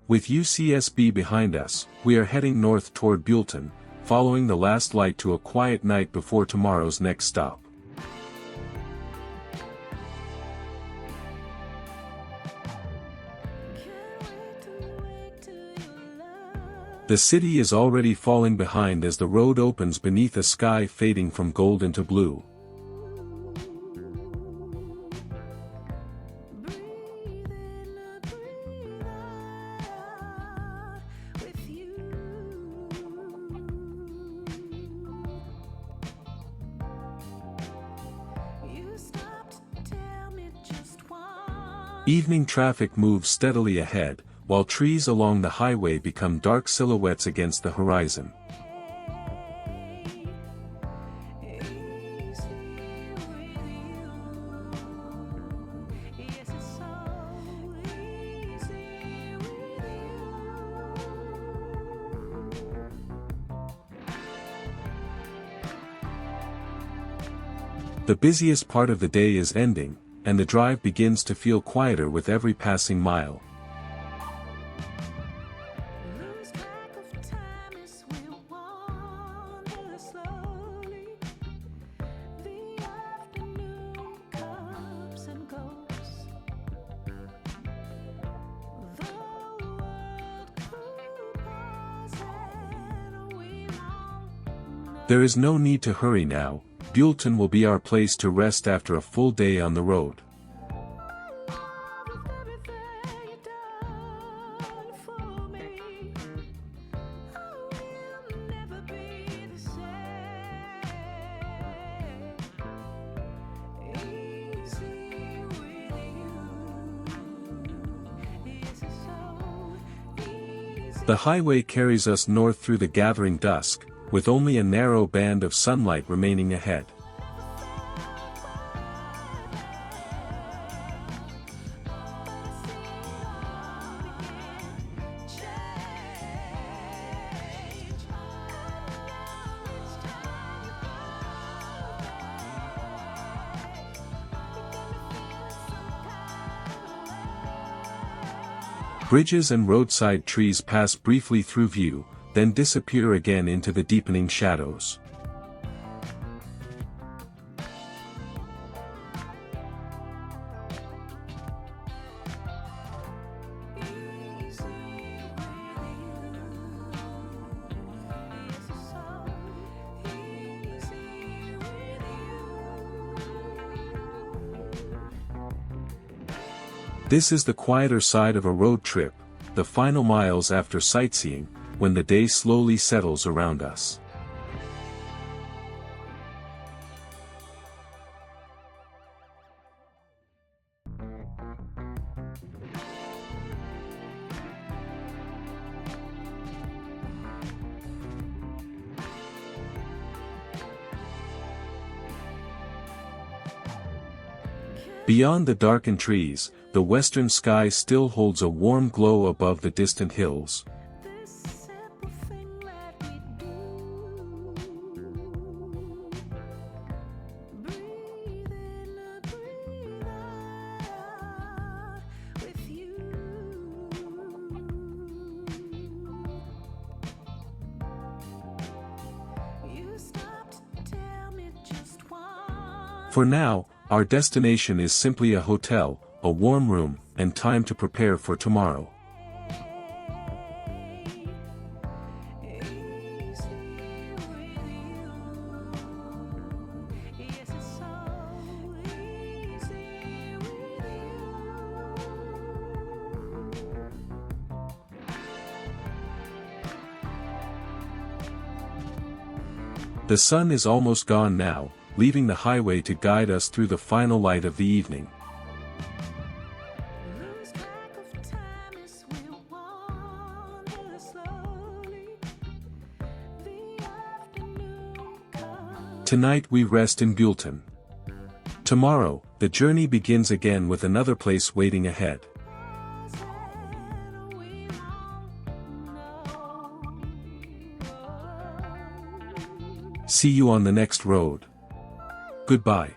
With UCSB behind us, we are heading north toward Buellton, following the last light to a quiet night before tomorrow's next stop. The city is already falling behind as the road opens beneath a sky fading from gold into blue. Evening traffic moves steadily ahead, while trees along the highway become dark silhouettes against the horizon. The busiest part of the day is ending, and the drive begins to feel quieter with every passing mile. There is no need to hurry now. Buellton will be our place to rest after a full day on the road. The highway carries us north through the gathering dusk, with only a narrow band of sunlight remaining ahead. Bridges and roadside trees pass briefly through view, then disappear again into the deepening shadows. This is the quieter side of a road trip, the final miles after sightseeing, when the day slowly settles around us. Beyond the darkened trees, the western sky still holds a warm glow above the distant hills. For now, our destination is simply a hotel, a warm room, and time to prepare for tomorrow. The sun is almost gone now, leaving the highway to guide us through the final light of the evening. Tonight we rest in Buellton. Tomorrow, the journey begins again with another place waiting ahead. See you on the next road. Goodbye.